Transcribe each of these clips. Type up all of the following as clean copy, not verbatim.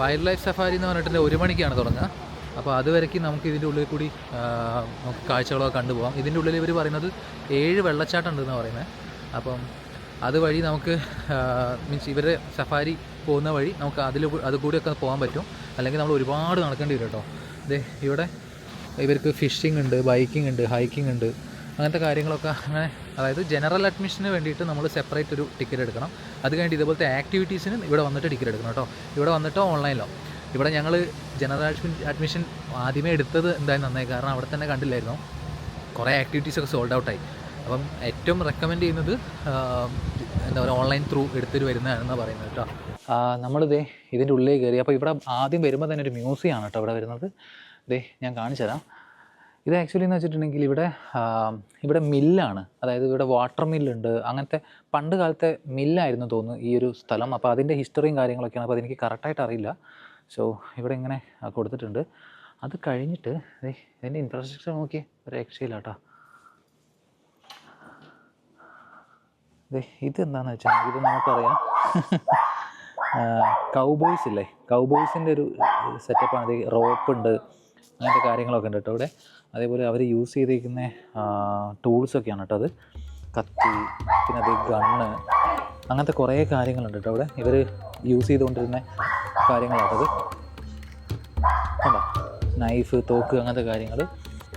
Wild life safari എന്ന് പറഞ്ഞിട്ട് 1 മണിക്കാണ് തുടങ്ങുക. അപ്പോൾ അതുവരേക്കും നമുക്ക് ഇതിൻ്റെ ഉള്ളിൽ കൂടി നമുക്ക് കാഴ്ചകളൊക്കെ കണ്ടുപോകാം. ഇതിൻ്റെ ഉള്ളിൽ ഇവർ പറയുന്നത് 7 വെള്ളച്ചാട്ടം ഉണ്ടെന്നാണ് പറയുന്നത്. അപ്പം അതുവഴി നമുക്ക് മീൻസ് ഇവരുടെ സഫാരി പോകുന്ന വഴി നമുക്ക് അതുകൂടിയൊക്കെ പോകാൻ പറ്റും. അല്ലെങ്കിൽ നമ്മൾ ഒരുപാട് നടക്കേണ്ടി വരും കേട്ടോ. ഇവിടെ ഇവർക്ക് ഫിഷിംഗ് ഉണ്ട്, ബൈക്കിംഗ് ഉണ്ട്, ഹൈക്കിംഗ് ഉണ്ട്, അങ്ങനത്തെ കാര്യങ്ങളൊക്കെ. അങ്ങനെ അതായത് ജനറൽ അഡ്മിഷന് വേണ്ടിയിട്ട് നമ്മൾ സെപ്പറേറ്റ് ഒരു ടിക്കറ്റ് എടുക്കണം. അത് കഴിഞ്ഞിട്ട് ഇതുപോലത്തെ ആക്ടിവിറ്റീസിന് ഇവിടെ വന്നിട്ട് ടിക്കറ്റ് എടുക്കണം കേട്ടോ. ഇവിടെ വന്നിട്ടോ ഓൺലൈനിലോ. ഇവിടെ ഞങ്ങൾ ജനറൽ അഡ്മിഷൻ ആദ്യമേ എടുത്തത് എന്തായാലും നന്നായി, കാരണം അവിടെ തന്നെ കണ്ടില്ലായിരുന്നു കുറേ ആക്ടിവിറ്റീസൊക്കെ സോൾഡ് ഔട്ടായി. അപ്പം ഏറ്റവും റെക്കമെൻഡ് ചെയ്യുന്നത് എന്താ പറയുക, ഓൺലൈൻ ത്രൂ എടുത്തിട്ട് വരുന്നതാണെന്നാണ് പറയുന്നത് കേട്ടോ. നമ്മളിതേ ഇതിൻ്റെ ഉള്ളിൽ കയറി. അപ്പോൾ ഇവിടെ ആദ്യം വരുമ്പോൾ തന്നെ ഒരു മ്യൂസിയമാണ് കേട്ടോ ഇവിടെ വരുന്നത്. ഞാൻ കാണിച്ചു തരാം. ഇത് ആക്ച്വലി എന്ന് വെച്ചിട്ടുണ്ടെങ്കിൽ ഇവിടെ മില്ലാണ്, അതായത് ഇവിടെ വാട്ടർ മില്ലുണ്ട്. അങ്ങനത്തെ പണ്ട് കാലത്തെ മില്ലായിരുന്നു തോന്നുന്നു ഈ ഒരു സ്ഥലം. അപ്പോൾ അതിൻ്റെ ഹിസ്റ്ററിയും കാര്യങ്ങളൊക്കെയാണ്. അപ്പോൾ അതെനിക്ക് കറക്റ്റായിട്ട് അറിയില്ല. സോ ഇവിടെ ഇങ്ങനെ കൊടുത്തിട്ടുണ്ട്. അത് കഴിഞ്ഞിട്ട് ഇതിൻ്റെ ഇൻഫ്രാസ്ട്രക്ചർ നോക്കി ഒരു രക്ഷയില്ല കേട്ടോ. ഇത് എന്താണെന്ന് വെച്ചാൽ ഇത് നമുക്കറിയാം കൗബോയ്സ് ഇല്ലേ, കൗബോയ്സിൻ്റെ ഒരു സെറ്റപ്പാണ്. ഇത് റോപ്പുണ്ട്, അങ്ങനത്തെ കാര്യങ്ങളൊക്കെ ഉണ്ട് കേട്ടോ ഇവിടെ. അതേപോലെ അവർ യൂസ് ചെയ്തിരിക്കുന്ന ടൂൾസൊക്കെയാണ് കേട്ടോ അത്. കത്തി, പിന്നെ അത് ഗണ്ണ്, അങ്ങനത്തെ കുറേ കാര്യങ്ങളുണ്ട് കേട്ടോ ഇവിടെ. ഇവർ യൂസ് ചെയ്തുകൊണ്ടിരുന്ന കാര്യങ്ങളാട്ടത്. കണ്ടോ, നൈഫ്, തോക്ക്, അങ്ങനത്തെ കാര്യങ്ങൾ.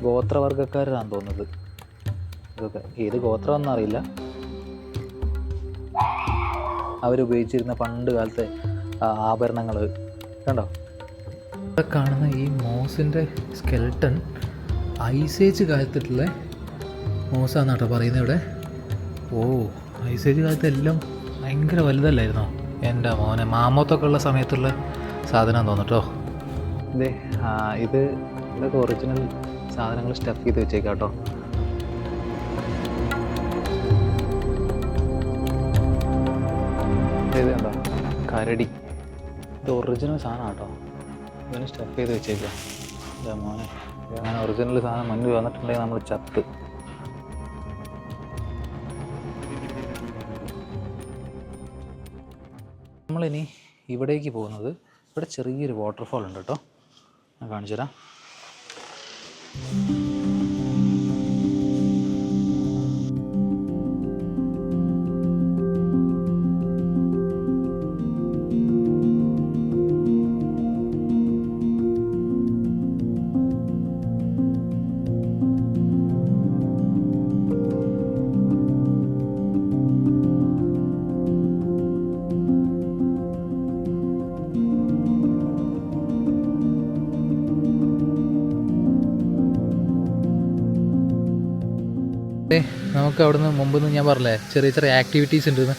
ഗോത്രവർഗ്ഗക്കാരാണെന്ന് തോന്നുന്നത് ഇതൊക്കെ. ഏത് ഗോത്രമെന്ന് അറിയില്ല. അവരുപയോഗിച്ചിരുന്ന പണ്ട് കാലത്തെ ആഭരണങ്ങൾ കണ്ടോ. ഇവിടെ കാണുന്ന ഈ മോസിൻ്റെ സ്കെൽട്ടൺ ഐസേജ് കാലത്തിട്ടുള്ള മോസാന്ന് കേട്ടോ പറയുന്നത് ഇവിടെ. ഐസേജ് കാലത്ത് എല്ലാം ഭയങ്കര വലുതല്ലായിരുന്നോ? എൻ്റെ മോനെ, മാമോത്തൊക്കെ ഉള്ള സമയത്തുള്ള സാധനം തോന്നട്ടോ. ഇതൊക്കെ ഒറിജിനൽ സാധനങ്ങൾ സ്റ്റഫ് ചെയ്ത് വെച്ചേക്കാം കേട്ടോ. ഇത് കണ്ടോ, കരടി. ഇത് ഒറിജിനൽ സാധനം കേട്ടോ. ഇതിന് സ്റ്റഫ് ചെയ്ത് വെച്ചേക്കാം. എൻ്റെ മോനെ, അങ്ങനെ ഒറിജിനൽ സാധനം മുന്നിൽ വന്നിട്ടുണ്ടെങ്കിൽ നമ്മൾ ചത്ത്. നമ്മളിനി ഇവിടേക്ക് പോകുന്നത്, ഇവിടെ ചെറിയൊരു വാട്ടർഫാൾ ഉണ്ട് കേട്ടോ. ഞാൻ കാണിച്ചു തരാം. നമുക്ക് അവിടുന്ന് മുമ്പെന്ന് ഞാൻ പറഞ്ഞില്ലേ ചെറിയ ചെറിയ ആക്ടിവിറ്റീസ് ഉണ്ടെന്ന്.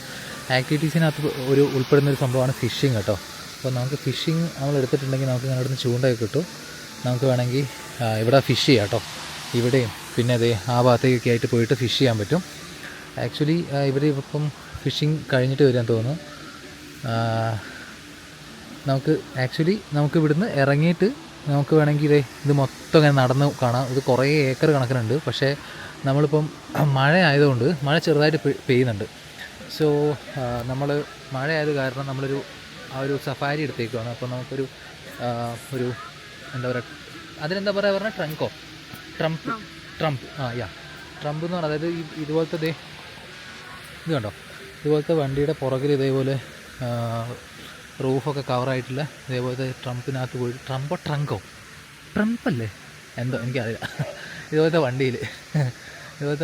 ആക്ടിവിറ്റീസിനകത്ത് ഉൾപ്പെടുന്നൊരു സംഭവമാണ് ഫിഷിങ് കേട്ടോ. അപ്പോൾ നമുക്ക് ഫിഷിങ് നമ്മൾ എടുത്തിട്ടുണ്ടെങ്കിൽ നമുക്ക് ഇങ്ങനെ അവിടുന്ന് ചൂണ്ടയൊക്കെ കിട്ടും. നമുക്ക് വേണമെങ്കിൽ ഇവിടെ ഫിഷ് ചെയ്യാം കേട്ടോ. ഇവിടെയും പിന്നെ ആ ഭാഗത്തേക്കൊക്കെ ആയിട്ട് പോയിട്ട് ഫിഷ് ചെയ്യാൻ പറ്റും. ആക്ച്വലി ഇവർ ഇപ്പം ഫിഷിങ് കഴിഞ്ഞിട്ട് വരാൻ തോന്നുന്നു. നമുക്ക് ഇവിടുന്ന് ഇറങ്ങിയിട്ട് നമുക്ക് വേണമെങ്കിൽ ഇത് മൊത്തം ഇങ്ങനെ നടന്ന് കാണാം. ഇത് കുറേ ഏക്കർ കണക്കിനുണ്ട്. പക്ഷേ നമ്മളിപ്പം മഴ ആയതുകൊണ്ട്, മഴ ചെറുതായിട്ട് പെയ്യുന്നുണ്ട്. സോ നമ്മൾ മഴ ആയത് കാരണം നമ്മളൊരു ഒരു സഫാരി എടുത്തേക്കുവാണ്. അപ്പോൾ നമുക്കൊരു എന്താ പറയുക, അതിനെന്താ പറയുക പറഞ്ഞാൽ ട്രംപ് ട്രംപ് എന്ന് പറഞ്ഞാൽ, അതായത് ഇതുപോലത്തെ ഇത് കണ്ടോ, ഇതുപോലത്തെ വണ്ടിയുടെ പുറകിൽ ഇതേപോലെ റൂഫൊക്കെ കവറായിട്ടുള്ള ഇതേപോലത്തെ ട്രംപിനകത്ത് പോയി, ട്രംപല്ലേ എന്തോ എനിക്കറിയില്ല. ഇതുപോലത്തെ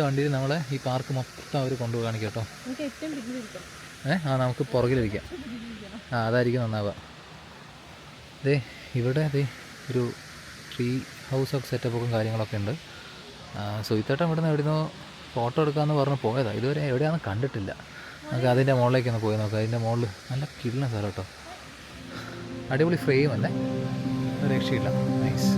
വണ്ടിയിൽ നമ്മളെ ഈ പാർക്ക് മൊത്തം അവർ കൊണ്ടുപോയി കാണിക്കും കേട്ടോ. നമുക്ക് പുറകിലിരിക്കാം. അതായിരിക്കും നന്നാവുക. ഇവിടെ ഒരു ട്രീ ഹൗസൊക്കെ സെറ്റപ്പൊക്കെ കാര്യങ്ങളൊക്കെ ഉണ്ട്. സുഹിത്തേട്ടൻ ഇവിടുന്ന് എവിടുന്നോ ഫോട്ടോ എടുക്കാമെന്ന് പറഞ്ഞ് പോയതാണ്. ഇതുവരെ എവിടെയാണെന്ന് കണ്ടിട്ടില്ല. നമുക്ക് അതിൻ്റെ മുകളിലേക്കൊന്ന് പോയി നോക്കാം. അതിൻ്റെ മുകളിൽ നല്ല കിടലൻ സ്ഥലം കേട്ടോ. അടിപൊളി ഫ്രെയിം അല്ലേ, ഒരു രക്ഷയില്ല. നൈസ്.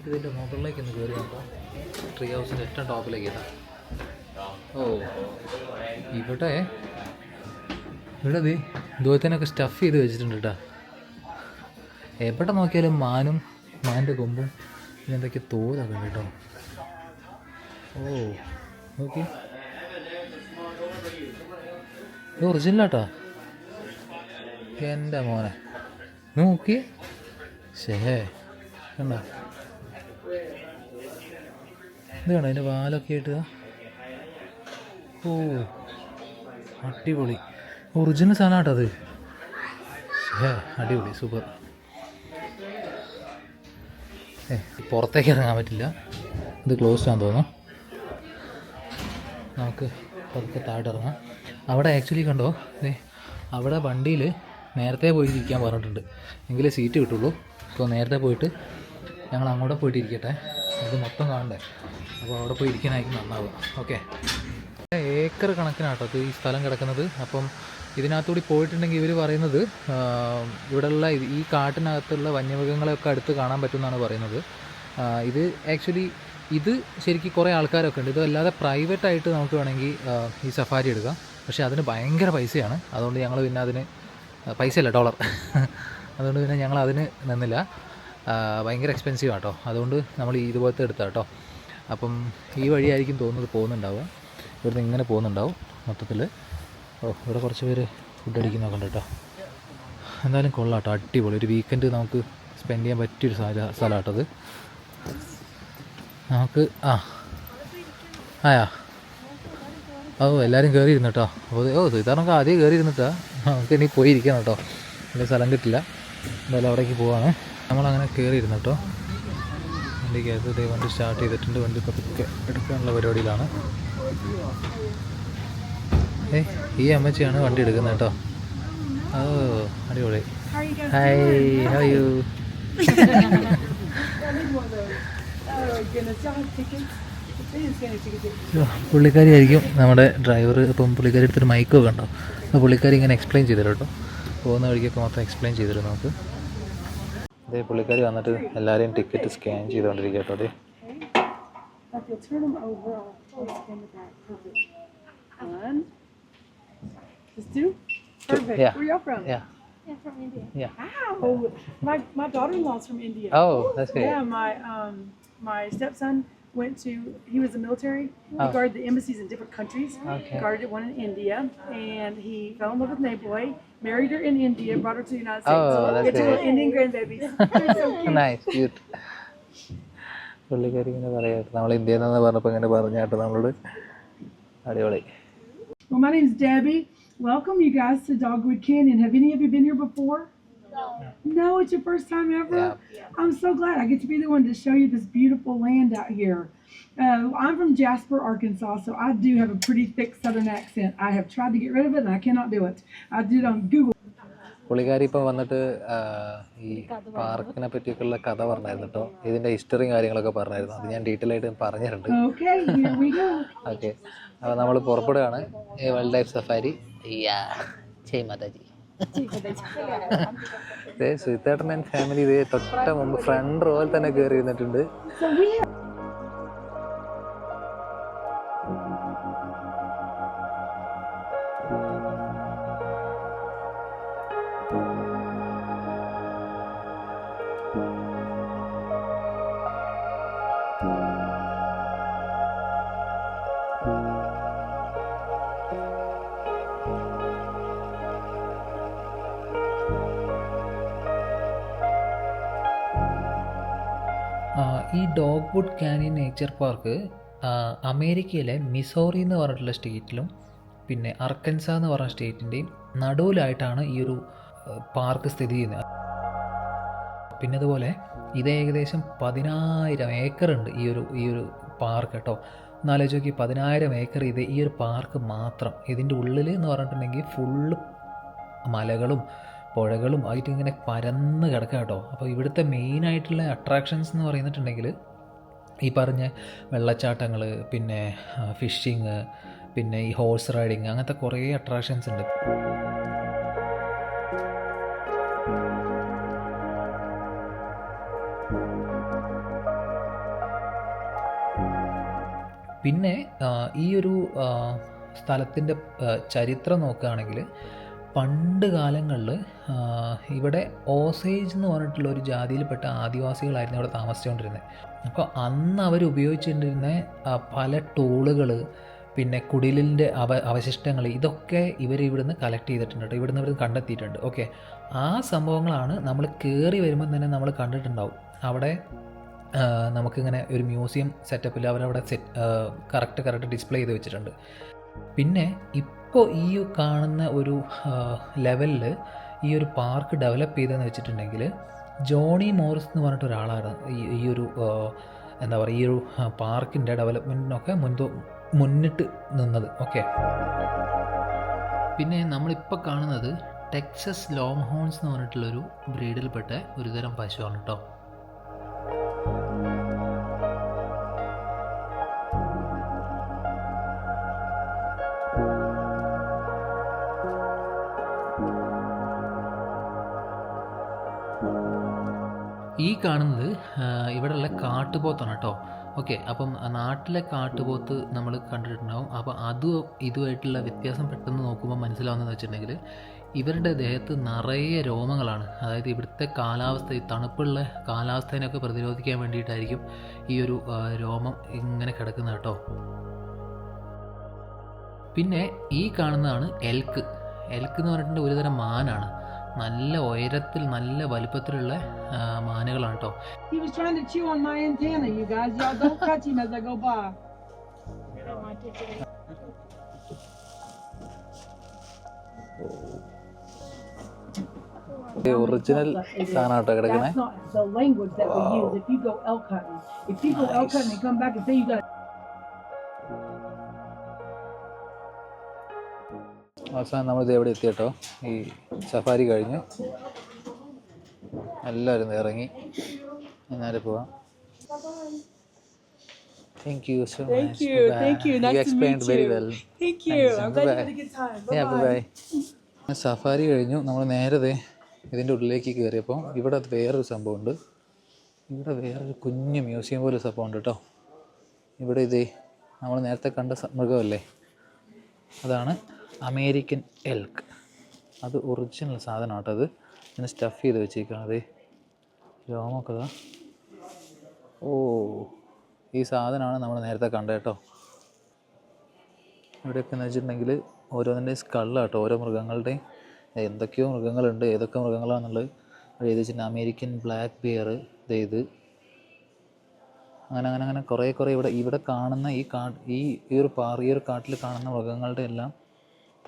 നമുക്കിതിൻ്റെ മുകളിലേക്ക് ഒന്ന് കയറി നോക്കാം. ട്രീ ഹൗസിൻ്റെ ഏറ്റവും ടോപ്പിലേക്ക് ഇടാം. ഓ ഇവിടെ ഇതുപോലത്തേനൊക്കെ സ്റ്റഫ് ചെയ്ത് വെച്ചിട്ടുണ്ട് കേട്ടോ. എവിടെ നോക്കിയാലും മാൻ്റെ കൊമ്പും പിന്നെ എന്തൊക്കെ തോലൊക്കെ ഉണ്ട് കേട്ടോ. ഓ നോക്കി, ഇത് ഒറിജിനലാട്ടാ. എൻ്റെ മോനെ നോക്കി, ശേ കണ്ട, ഇത് കണ്ടോ അതിൻ്റെ വാലൊക്കെ ആയിട്ട്. ഓ അടിപൊളി ഒറിജിനൽ സാധനം കേട്ടോ അത്. ശേ അടിപൊളി സൂപ്പർ. പുറത്തേക്ക് ഇറങ്ങാൻ പറ്റില്ല, ഇത് ക്ലോസ്ഡ് ആണെന്ന് തോന്നുന്നു. നമുക്ക് പതുക്കെ താഴോട്ട് ഇറങ്ങാം. അവിടെ ആക്ച്വലി കണ്ടോ, അവിടെ വണ്ടിയിൽ നേരത്തെ പോയി ഇരിക്കാൻ പറഞ്ഞിട്ടുണ്ട്, എങ്കിലേ സീറ്റ് കിട്ടുള്ളൂ. അപ്പോൾ നേരത്തെ പോയിട്ട് ഞങ്ങൾ അങ്ങോട്ട് പോയിട്ട് ഇരിക്കട്ടെ, അത് മൊത്തം കാണണ്ടേ. അപ്പോൾ അവിടെ പോയി ഇരിക്കാനായിരിക്കും നന്നാവുക. ഓക്കെ, ഏക്കർ കണക്കിനാട്ടോ ഇത് ഈ സ്ഥലം കിടക്കുന്നത്. അപ്പം ഇതിനകത്തുകൂടി പോയിട്ടുണ്ടെങ്കിൽ ഇവർ പറയുന്നത് ഇവിടെയുള്ള ഈ കാട്ടിനകത്തുള്ള വന്യമൃഗങ്ങളെയൊക്കെ അടുത്ത് കാണാൻ പറ്റുമെന്നാണ് പറയുന്നത്. ഇത് ആക്ച്വലി ഇത് ശരിക്കും കുറേ ആൾക്കാരൊക്കെ ഉണ്ട്. ഇതല്ലാതെ പ്രൈവറ്റായിട്ട് നമുക്ക് വേണമെങ്കിൽ ഈ സഫാരി എടുക്കാം. പക്ഷേ അതിന് ഭയങ്കര പൈസയാണ്. അതുകൊണ്ട് ഞങ്ങൾ പിന്നെ അതിന് പൈസയല്ല, ഡോളർ. അതുകൊണ്ട് പിന്നെ ഞങ്ങൾ അതിന് നിന്നില്ല. ഭയങ്കര എക്സ്പെൻസീവ് ആട്ടോ. അതുകൊണ്ട് നമ്മൾ ഇതുപോലത്തെ എടുത്താൽ കേട്ടോ. അപ്പം ഈ വഴിയായിരിക്കും പോകുന്നുണ്ടാവുക. ഇവിടുന്ന് ഇങ്ങനെ പോകുന്നുണ്ടാവും മൊത്തത്തിൽ. ഓ ഇവിടെ കുറച്ച് പേര് ഫുഡ് അടിക്കുന്നൊക്കെ ഉണ്ട് കേട്ടോ. എന്തായാലും കൊള്ളാം കേട്ടോ, അടിപൊളി. ഒരു വീക്കെൻഡ് നമുക്ക് സ്പെൻഡ് ചെയ്യാൻ പറ്റിയൊരു സ്ഥലം കേട്ടോ അത്. നമുക്ക് ആയാ ഓ എല്ലാവരും കയറി ഇരുന്നു കേട്ടോ. അപ്പോൾ ഇതാണെങ്കിൽ ആദ്യം കയറി ഇരുന്നിട്ടാ. നമുക്ക് ഇനി പോയി ഇരിക്കണം കേട്ടോ, വലിയ സ്ഥലം കിട്ടില്ല. എന്തായാലും അവിടേക്ക് പോവാണ്. നമ്മളങ്ങനെ കയറി ഇരുന്നു കേട്ടോ. വണ്ടിക്കകത്ത് വണ്ടി സ്റ്റാർട്ട് ചെയ്തിട്ടുണ്ട്. വണ്ടി പതുക്കെ എടുക്കാനുള്ള പരിപാടിയിലാണ്. ഈ അമ്മച്ചിയാണ് വണ്ടി എടുക്കുന്നത് കേട്ടോ. ഓ അടിപൊളി. Hi, how you? പുള്ളിക്കാരി ആയിരിക്കും നമ്മുടെ ഡ്രൈവർ. അപ്പം പുള്ളിക്കാരി എടുത്തൊരു മൈക്കൊക്കെ ഉണ്ടോ, അപ്പോൾ പുള്ളിക്കാരി ഇങ്ങനെ എക്സ്പ്ലെയിൻ ചെയ്തു തരും കേട്ടോ. പോകുന്ന വഴിക്കൊക്കെ മൊത്തം എക്സ്പ്ലെയിൻ ചെയ്തു തരും നമുക്ക്. അതേ പുള്ളിക്കാരി വന്നിട്ട് എല്ലാവരെയും ടിക്കറ്റ് സ്കാൻ ചെയ്തുകൊണ്ടിരിക്കുക കേട്ടോ. അതെ Perfect. Yeah. Where y'all from? Yeah. Yeah, from India. Yeah. Wow. My daughter-in-law's from India. Oh, that's great. Yeah, my stepson went to. He was in the military. He guarded the embassies in different countries. Okay. Guarded one in India, and he fell in love with Nayboy. Married her in India. Brought her to the United States. Oh, that's Get two great. Indian grandbabies. They're so cute. Nice, cute. പുള്ളിക്കാരി ഇങ്ങനെ പറയാം, നമ്മൾ ഇന്ത്യയിൽ നിന്ന് പറഞ്ഞപ്പോൾ ഇങ്ങനെ പറഞ്ഞാട്ടോ നമ്മളോട്. അടിപൊളി. Well, my name's Debbie. Welcome, you guys, to Dogwood Canyon. Have any of you been here before? No. No, it's your first time ever? Yeah. I'm so glad I get to be the one to show you this beautiful land out here. I'm from Jasper, Arkansas, so I do have a pretty thick southern accent. I have tried to get rid of it, and I cannot do it. I did it on Google. പുള്ളിക്കാരി ഇപ്പം വന്നിട്ട് ഈ പാർക്കിനെ പറ്റിയൊക്കെയുള്ള കഥ പറഞ്ഞായിരുന്നു കേട്ടോ. ഇതിൻ്റെ ഹിസ്റ്ററിയും കാര്യങ്ങളൊക്കെ പറഞ്ഞായിരുന്നു. അത് ഞാൻ ഡീറ്റെയിൽ ആയിട്ട് പറഞ്ഞിട്ടുണ്ട്. Okay, here we go. Okay, അപ്പോൾ നമ്മൾ പുറപ്പെടുകയാണ്. Wildlife safari. Jai Mataji. സുഹിത്തേട്ടൻ ആൻഡ് ഫാമിലി ഇതേ തൊട്ട മുമ്പ് ഫ്രണ്ട് റോയിൽ തന്നെ കയറി ഇരുന്നിട്ടുണ്ട്. So we have ഈ ഡോഗ്വുഡ് കാനിയൻ നേച്ചർ പാർക്ക് അമേരിക്കയിലെ മിസോറി എന്ന് പറഞ്ഞിട്ടുള്ള സ്റ്റേറ്റിലും പിന്നെ അർക്കൻസ എന്ന് പറഞ്ഞ സ്റ്റേറ്റിൻ്റെയും നടുവിലായിട്ടാണ് ഈ ഒരു പാർക്ക് സ്ഥിതി ചെയ്യുന്നത്. പിന്നെ അതുപോലെ ഇത് ഏകദേശം 10,000 ഏക്കർ ഉണ്ട് ഈ ഒരു പാർക്ക് കേട്ടോ. എന്നാലോചിച്ച് നോക്കി, 10,000 ഏക്കർ ഇത് ഈ ഒരു പാർക്ക് മാത്രം. ഇതിൻ്റെ ഉള്ളിൽ എന്ന് പറഞ്ഞിട്ടുണ്ടെങ്കിൽ ഫുള്ള് മലകളും പുഴകളും ആയിട്ട് ഇങ്ങനെ പരന്ന് കിടക്കുക കേട്ടോ. അപ്പോൾ ഇവിടുത്തെ മെയിനായിട്ടുള്ള അട്രാക്ഷൻസ് എന്ന് പറയുന്നിട്ടുണ്ടെങ്കിൽ ഈ പറഞ്ഞ വെള്ളച്ചാട്ടങ്ങൾ, പിന്നെ ഫിഷിങ്, പിന്നെ ഈ ഹോഴ്സ് റൈഡിങ്, അങ്ങനത്തെ കുറേ അട്രാക്ഷൻസ് ഉണ്ട്. പിന്നെ ഈ ഒരു സ്ഥലത്തിൻ്റെ ചരിത്രം നോക്കുകയാണെങ്കിൽ പണ്ട് കാലങ്ങളിൽ ഇവിടെ ഓസേജ് എന്ന് പറഞ്ഞിട്ടുള്ള ഒരു ജാതിയിൽപ്പെട്ട ആദിവാസികളായിരുന്നു ഇവിടെ താമസിച്ചുകൊണ്ടിരുന്നത്. അപ്പോൾ അന്ന് അവർ ഉപയോഗിച്ചുകൊണ്ടിരുന്ന പല ടൂളുകൾ, പിന്നെ കുടിലിൻ്റെ അവശിഷ്ടങ്ങൾ, ഇതൊക്കെ ഇവർ ഇവിടുന്ന് കളക്ട് ചെയ്തിട്ടുണ്ട് കേട്ടോ, ഇവിടുന്ന് ഇവർ കണ്ടെത്തിയിട്ടുണ്ട്. ഓക്കെ, ആ സംഭവങ്ങളാണ് നമ്മൾ കയറി വരുമ്പം തന്നെ നമ്മൾ കണ്ടിട്ടുണ്ടാവും. അവിടെ നമുക്കിങ്ങനെ ഒരു മ്യൂസിയം സെറ്റപ്പിൽ അവരവിടെ കറക്റ്റ് ഡിസ്പ്ലേ ചെയ്ത് വെച്ചിട്ടുണ്ട്. പിന്നെ ഇപ്പോൾ ഈ കാണുന്ന ഒരു ലെവലിൽ ഈ ഒരു പാർക്ക് ഡെവലപ്പ് ചെയ്തതെന്ന് വെച്ചിട്ടുണ്ടെങ്കിൽ ജോണി മോറിസ് എന്ന് പറഞ്ഞിട്ട് ഒരാളാണ് ഈ ഒരു എന്താ പറയുക ഈ ഒരു പാർക്കിൻ്റെ ഡെവലപ്മെൻറ്റിനൊക്കെ മുന്നിട്ട് നിന്നത്. ഓക്കെ, പിന്നെ നമ്മളിപ്പോൾ കാണുന്നത് ടെക്സസ് ലോങ് ഹോൺസ് എന്ന് പറഞ്ഞിട്ടുള്ളൊരു ബ്രീഡിൽപ്പെട്ട ഒരുതരം പശുവാണ് കേട്ടോ. ഈ കാണുന്നത് ഇവിടെയുള്ള കാട്ടുപോത്താണ് കേട്ടോ. ഓക്കെ, അപ്പം നാട്ടിലെ കാട്ടുപോത്ത് നമ്മൾ കണ്ടിട്ടുണ്ടാവും. അപ്പോൾ ഇതുമായിട്ടുള്ള വ്യത്യാസം പെട്ടെന്ന് നോക്കുമ്പോൾ മനസ്സിലാവുന്നതെന്ന് വെച്ചിട്ടുണ്ടെങ്കിൽ ഇവരുടെ ദേഹത്ത് നിറയെ രോമങ്ങളാണ്. അതായത് ഇവിടുത്തെ കാലാവസ്ഥ, ഈ തണുപ്പുള്ള കാലാവസ്ഥേനൊക്കെ പ്രതിരോധിക്കാൻ വേണ്ടിയിട്ടായിരിക്കും ഈ ഒരു രോമം ഇങ്ങനെ കിടക്കുന്നത് കേട്ടോ. പിന്നെ ഈ കാണുന്നതാണ് എൽക്ക് എന്ന് പറഞ്ഞിട്ടുണ്ടെങ്കിൽ ഒരുതരം മാനാണ്. നല്ല ഉയരത്തിൽ നല്ല വലുപ്പത്തിലുള്ള മാനുകളാണ് കേട്ടോ. He was trying to chew on my antenna, you guys. Y'all don't touch him as I go by. Original സാധനമാട്ടോ കിടക്കണേ. That's not the language that we use if you go elk hunting. If you go elk hunting and come back and say you got അവസാനം നമ്മളിത് എവിടെ എത്തി കേട്ടോ. ഈ safari കഴിഞ്ഞു, എല്ലാവരും ഇറങ്ങി. എന്നാലും പോവാം. Thank you so much. Thank you. Nice You explained to meet very you. well. Thank you. I'm glad you had a good time. Bye. Safari കഴിഞ്ഞു. നമ്മൾ നേരത്തെ ഇതിൻ്റെ ഉള്ളിലേക്ക് കയറിയപ്പോൾ ഇവിടെ വേറൊരു സംഭവമുണ്ട്. ഇവിടെ വേറൊരു കുഞ്ഞ് മ്യൂസിയം പോലെ സംഭവമുണ്ട് കേട്ടോ. ഇവിടെ നമ്മൾ നേരത്തെ കണ്ട മൃഗമല്ലേ, അതാണ് അമേരിക്കൻ എൽക്ക്. അത് ഒറിജിനൽ സാധനം കേട്ടോ. അത് ഇങ്ങനെ സ്റ്റഫ് ചെയ്ത് വെച്ചേക്കാണ്. അതെ, രോമൊക്കെ. ഓ, ഈ സാധനമാണ് നമ്മൾ നേരത്തെ കണ്ടത് കേട്ടോ. ഇവിടെയൊക്കെ എന്ന് വെച്ചിട്ടുണ്ടെങ്കിൽ ഓരോന്നിൻ്റെയും സ്കള്ളാട്ടോ, ഓരോ മൃഗങ്ങളുടെയും. എന്തൊക്കെയോ മൃഗങ്ങളുണ്ട്, ഏതൊക്കെ മൃഗങ്ങളാണെന്നുള്ളത് എഴുതി വെച്ചിട്ടുണ്ട്. അമേരിക്കൻ ബ്ലാക്ക് ബിയർ, ഇത് അങ്ങനെ കുറേ ഇവിടെ കാണുന്ന ഈ ഒരു കാട്ടിൽ കാണുന്ന മൃഗങ്ങളുടെ എല്ലാം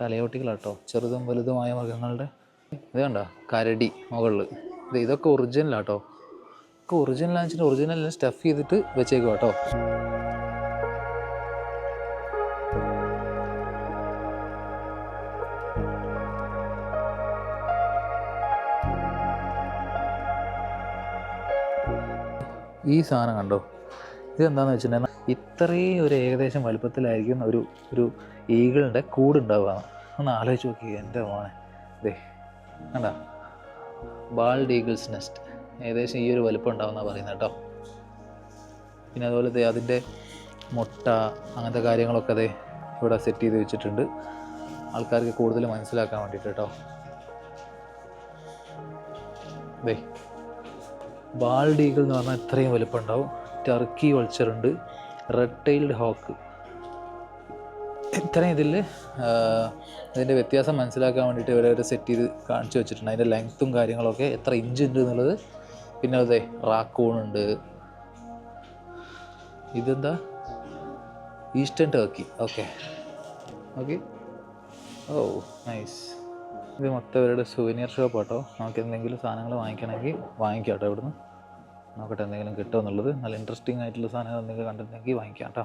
തലയോട്ടികളാട്ടോ, ചെറുതും വലുതുമായ മൃഗങ്ങളുടെ. ഇത് കണ്ടോ, കരടി മുകളിൽ. ഇതൊക്കെ ഒറിജിനലാട്ടോ. ഒക്കെ ഒറിജിനലാണെന്ന് വെച്ചിട്ട് ഒറിജിനൽ സ്റ്റഫ് ചെയ്തിട്ട് വെച്ചേക്കും കേട്ടോ. ഈ സാധനം കണ്ടോ, ഇതെന്താണെന്ന് വെച്ചിട്ടുണ്ടെങ്കിൽ ഇത്രയും ഒരു ഏകദേശം വലുപ്പത്തിലായിരിക്കും ഒരു ഈഗിളിൻ്റെ കൂടുണ്ടാവുക. ഒന്ന് ആലോചിച്ച് നോക്കി എൻ്റെ മോനെ. കണ്ടോ, ബാൾഡ് ഈഗിൾസ് നെസ്റ്റ് ഏകദേശം ഈ ഒരു വലുപ്പം ഉണ്ടാവുമെന്നാണ് പറയുന്നത് കേട്ടോ. പിന്നെ അതുപോലെ അതിൻ്റെ മുട്ട അങ്ങനത്തെ കാര്യങ്ങളൊക്കെ ഇവിടെ സെറ്റ് ചെയ്ത് വെച്ചിട്ടുണ്ട്, ആൾക്കാർക്ക് കൂടുതൽ മനസ്സിലാക്കാൻ വേണ്ടിയിട്ട് കേട്ടോ. ബാൾഡ് ഈഗിൾ എന്ന് പറഞ്ഞാൽ ഇത്രയും വലുപ്പം ഉണ്ടാവും. ടർക്കി വൾച്ചറുണ്ട്, റെഡ് ടൈൽഡ് ഹോക്ക്. ഇത്രയും ഇതിൻ്റെ വ്യത്യാസം മനസ്സിലാക്കാൻ വേണ്ടിയിട്ട് ഇവരവരെ സെറ്റ് ചെയ്ത് കാണിച്ചു വെച്ചിട്ടുണ്ട്. അതിൻ്റെ ലെങ്ത്തും കാര്യങ്ങളൊക്കെ എത്ര ഇഞ്ച് ഉണ്ട് എന്നുള്ളത്. പിന്നെ റാക്കൂണുണ്ട്. ഇതെന്താ, ഈസ്റ്റേൺ ടർക്കി. ഓക്കെ. ഓ നൈസ്. ഇത് മൊത്തം ഇവരുടെ സുവനിയർ ഷോപ്പ് കേട്ടോ. നമുക്ക് എന്തെങ്കിലും സാധനങ്ങൾ വാങ്ങിക്കണമെങ്കിൽ വാങ്ങിക്കാം കേട്ടോ. ഇവിടുന്ന് നോക്കട്ടെ എന്തെങ്കിലും കിട്ടുമോ എന്നുള്ളത്. നല്ല ഇൻട്രസ്റ്റിംഗ് ആയിട്ടുള്ള സാധനങ്ങൾ എന്തെങ്കിലും കണ്ടിട്ടുണ്ടെങ്കിൽ വാങ്ങിക്കാം കേട്ടോ.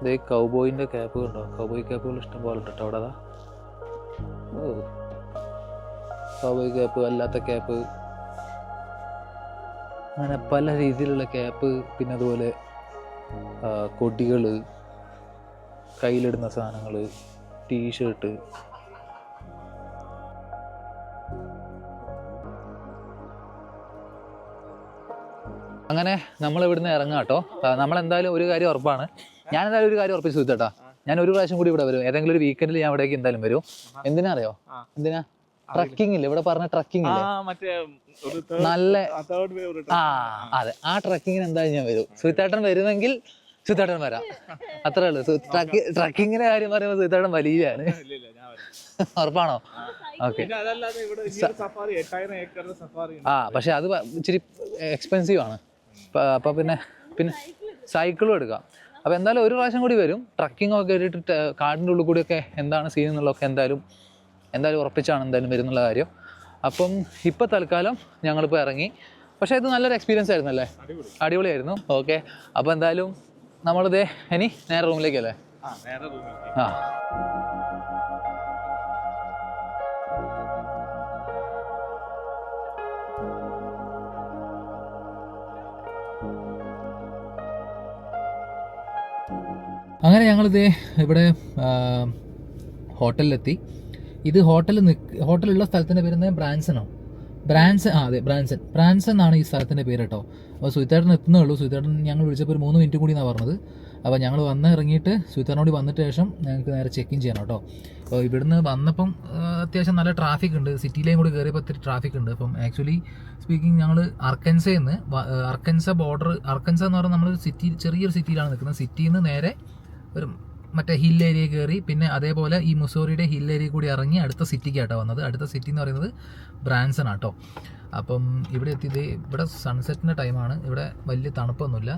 ഇത് കൗബോയിൻ്റെ ക്യാപ്പ് കണ്ടോ, കൗബോയ് ക്യാപ്പുകൾ ഇഷ്ടം പോലെ ഉണ്ട് കേട്ടോ അവിടെ. ഓ, കൗബോയ് ക്യാപ്പ്, അല്ലാത്ത ക്യാപ്പ്, അങ്ങനെ പല രീതിയിലുള്ള ക്യാപ്പ്. പിന്നെ അതുപോലെ കൊടികൾ, കയ്യിലിടുന്ന സാധനങ്ങൾ, ടീഷർട്ട്, അങ്ങനെ നമ്മൾ ഇവിടുന്ന് ഇറങ്ങാം കേട്ടോ. നമ്മളെന്തായാലും ഒരു കാര്യം ഉറപ്പാണ്, ഞാനെന്തായാലും ഒരു കാര്യം ഉറപ്പിച്ച് സുഹൃത്തേട്ടാ, ഞാൻ ഒരു പ്രാവശ്യം കൂടി ഇവിടെ വരും. ഏതെങ്കിലും ഒരു വീക്കെൻഡിൽ ഞാൻ ഇവിടേക്ക് എന്തായാലും വരും. എന്തിനാ അറിയോ? എന്തിനാ? ട്രക്കിംഗ് ഇല്ലേ ഇവിടെ പറഞ്ഞ ട്രക്കിംഗ് ഇല്ലേ, നല്ല അതെ, ആ ട്രക്കിങ്ങിന് എന്തായാലും ഞാൻ വരും. സുഹൃത്തേട്ടൻ വരുമെങ്കിൽ സുഹൃത്തേട്ടൻ വരാം, അത്രേ ഉള്ളൂ. ട്രക്കിങ്ങിന്റെ കാര്യം പറയുമ്പോൾ സുഹൃത്തേട്ടൻ വലിയാണ്. ഉറപ്പാണോ? ഓക്കെ. പക്ഷെ അത് ഇച്ചിരി എക്സ്പെൻസീവ് ആണ്. അപ്പൊ പിന്നെ സൈക്കിളും എടുക്കാം. അപ്പൊ എന്തായാലും ഒരു പ്രാവശ്യം കൂടി വരും. ട്രക്കിംഗ് ഒക്കെ കേട്ടിട്ട് കാടിൻ്റെ ഉള്ളിൽ കൂടിയൊക്കെ എന്താണ് സീൻ എന്നുള്ളതൊക്കെ എന്തായാലും ഉറപ്പിച്ചാണ് എന്തായാലും വരുന്നുള്ള കാര്യം. അപ്പം ഇപ്പം തൽക്കാലം ഞങ്ങളിപ്പോൾ ഇറങ്ങി. പക്ഷേ ഇത് നല്ലൊരു എക്സ്പീരിയൻസ് ആയിരുന്നല്ലേ, അടിപൊളിയായിരുന്നു. ഓക്കെ, അപ്പോൾ എന്തായാലും നമ്മളിതേ ഇനി നേരെ റൂമിലേക്കല്ലേ? ആ. അങ്ങനെ ഞങ്ങളിത് ഇവിടെ ഹോട്ടലിലെത്തി. ഇത് ഹോട്ടലുള്ള സ്ഥലത്തിൻ്റെ പേര് ബ്രാൻസണോ? അതെ, ബ്രാൻസൺ എന്നാണ് ഈ സ്ഥലത്തിൻ്റെ പേര് കേട്ടോ. അപ്പോൾ സുഹിത്തേട്ടൻ എത്തുന്നേ ഉള്ളൂ. സുഹിത്തേട്ടൻ ഞങ്ങൾ വിളിച്ചപ്പോൾ ഒരു 3 മിനിറ്റ് കൂടി എന്നാണ് പറഞ്ഞത്. അപ്പോൾ ഞങ്ങൾ ഇറങ്ങിയിട്ട് സുഹിത്തേട്ടനോട് വന്നിട്ട് ശേഷം ഞങ്ങൾക്ക് നേരെ ചെക്ക് ഇൻ ചെയ്യണം കേട്ടോ. അപ്പോൾ ഇവിടുന്ന് വന്നപ്പം അത്യാവശ്യം നല്ല ട്രാഫിക് ഉണ്ട്. സിറ്റിയിലേയും കൂടി കയറിയപ്പോൾ ഒത്തിരി ട്രാഫിക് ഉണ്ട്. അപ്പം ആക്ച്വലി സ്പീക്കിംഗ് ഞങ്ങൾ അർക്കൻസയിൽ നിന്ന് അർക്കൻസ എന്ന് പറഞ്ഞാൽ നമ്മൾ ചെറിയൊരു സിറ്റിയിലാണ് നിൽക്കുന്നത്. സിറ്റിയിൽ നിന്ന് നേരെ ഒരു മറ്റേ ഹിൽ ഏരിയ കയറി, പിന്നെ അതേപോലെ ഈ മുസോറിയുടെ ഹിൽ ഏരിയ കൂടി ഇറങ്ങി അടുത്ത സിറ്റിക്കാട്ടോ വന്നത്. അടുത്ത സിറ്റി എന്ന് പറയുന്നത് ബ്രാൻസൺ ആട്ടോ. അപ്പം ഇവിടെ എത്തിയത് ഇവിടെ സൺസെറ്റിൻ്റെ ടൈമാണ്. ഇവിടെ വലിയ തണുപ്പൊന്നുമില്ല.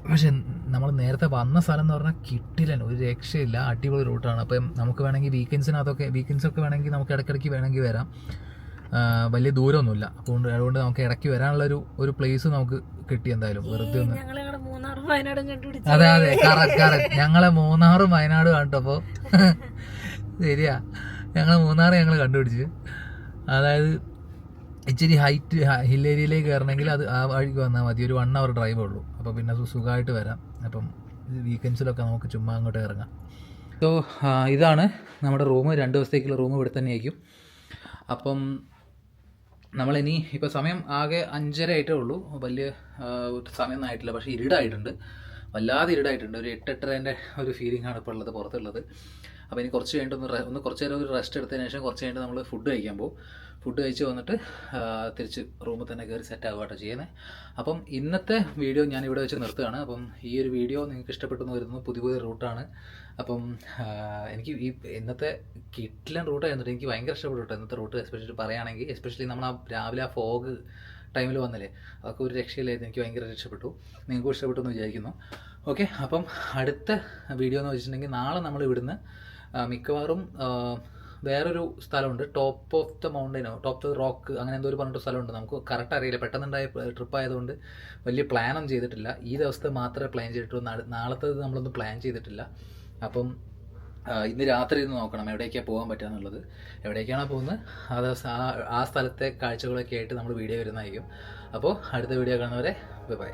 പക്ഷെ നമ്മൾ നേരത്തെ വന്ന സ്ഥലം എന്ന് പറഞ്ഞാൽ കിട്ടില്ല, ഒരു രക്ഷയില്ല, അടിപൊളി റൂട്ടാണ്. അപ്പം നമുക്ക് വേണമെങ്കിൽ വീക്കെൻഡ്സൊക്കെ വേണമെങ്കിൽ നമുക്ക് ഇടയ്ക്കിടയ്ക്ക് വേണമെങ്കിൽ വരാം. വലിയ ദൂരമൊന്നുമില്ല. അതുകൊണ്ട് നമുക്ക് ഇടയ്ക്ക് വരാനുള്ള ഒരു പ്ലേസ് നമുക്ക് കിട്ടി. എന്തായാലും വെറുതെ ഒന്ന് അതെ കറക്റ്റ് ഞങ്ങളെ മൂന്നാറും വയനാടും കണ്ടപ്പോ ശരിയാ, ഞങ്ങൾ കണ്ടുപിടിച്ച്. അതായത് ഇച്ചിരി ഹൈറ്റ് ഹിൽ ഏരിയയിലേക്ക് കയറണമെങ്കിൽ അത് ആ വഴിക്ക് വന്നാൽ മതി. ഒരു 1 hour ഡ്രൈവേ ഉള്ളൂ. അപ്പോൾ പിന്നെ സുഖമായിട്ട് വരാം. അപ്പം വീക്കെൻഡ്സിലൊക്കെ നമുക്ക് ചുമ്മാ അങ്ങോട്ട് ഇറങ്ങാം. സോ ഇതാണ് നമ്മുടെ റൂം. 2 ദിവസത്തേക്കുള്ള റൂം ഇവിടെ തന്നെ ആയിരിക്കും. അപ്പം നമ്മളിനി ഇപ്പോൾ സമയം ആകെ 5:30 ആയിട്ടേ ഉള്ളൂ. വലിയ സമയമൊന്നും ആയിട്ടില്ല. പക്ഷേ ഇരുടായിട്ടുണ്ട്, വല്ലാതെ ഇരുടായിട്ടുണ്ട്. ഒരു 8-8:30 ഒരു ഫീലിംഗ് ആണ് ഇപ്പോൾ ഉള്ളത് പുറത്തുള്ളത്. അപ്പോൾ ഇനി കുറച്ച് കഴിഞ്ഞിട്ട് കുറച്ച് നേരം ഒരു റെസ്റ്റ് എടുത്തതിന് ശേഷം കുറച്ച് കഴിഞ്ഞിട്ട് നമ്മൾ ഫുഡ് കഴിക്കാൻ പോകും. ഫുഡ് കഴിച്ച് വന്നിട്ട് തിരിച്ച് റൂമിൽ തന്നെ കയറി സെറ്റ് ആവുകയാട്ടോ ചെയ്യുന്നത്. അപ്പം ഇന്നത്തെ വീഡിയോ ഞാൻ ഇവിടെ വെച്ച് നിർത്തുകയാണ്. അപ്പം ഈ ഒരു വീഡിയോ നിങ്ങൾക്ക് ഇഷ്ടപ്പെട്ടെന്ന് വരുന്നു. പുതിയ റൂട്ടാണ്. അപ്പം എനിക്ക് ഈ ഇന്നത്തെ കിട്ടിലൻ റൂട്ടായിരുന്നു. എനിക്ക് ഭയങ്കര ഇഷ്ടപ്പെട്ടു കേട്ടോ ഇന്നത്തെ റൂട്ട്. എസ്പെഷ്യലി നമ്മൾ രാവിലെ ആ ഫോഗ് ടൈമിൽ വന്നില്ലേ, അതൊക്കെ ഒരു രക്ഷയിലായിരുന്നു. എനിക്ക് ഭയങ്കര ഇഷ്ടപ്പെട്ടു. നിങ്ങൾക്കും ഇഷ്ടപ്പെട്ടു എന്ന് വിചാരിക്കുന്നു. ഓക്കെ, അപ്പം അടുത്ത വീഡിയോ എന്ന് വെച്ചിട്ടുണ്ടെങ്കിൽ നാളെ നമ്മൾ ഇവിടുന്ന് മിക്കവാറും വേറൊരു സ്ഥലമുണ്ട്, ടോപ്പ് ഓഫ് ദ മൗണ്ടൈനോ ടോപ്പ് ഓഫ് ദ റോക്ക് അങ്ങനെ എന്തോ ഒരു പറഞ്ഞിട്ട് സ്ഥലമുണ്ട്. നമുക്ക് കറക്റ്റ് അറിയില്ല, പെട്ടെന്നുണ്ടായ ട്രിപ്പ് ആയതുകൊണ്ട് വലിയ പ്ലാനൊന്നും ചെയ്തിട്ടില്ല. ഈ ദിവസത്തെ മാത്രമേ പ്ലാൻ ചെയ്തിട്ടുള്ളൂ. നാളത്തേത് നമ്മളൊന്നും പ്ലാൻ ചെയ്തിട്ടില്ല. അപ്പം ഇന്ന് രാത്രി ഇന്ന് നോക്കണം എവിടേക്കാണ് പോകാൻ പറ്റുക എന്നുള്ളത്. എവിടേക്കാണോ പോകുന്നത് ആ സ്ഥലത്തെ കാഴ്ചകളൊക്കെ ആയിട്ട് നമ്മൾ വീഡിയോ വരുന്നതായിരിക്കും. അപ്പോൾ അടുത്ത വീഡിയോ കാണുന്നവരെ ബൈ.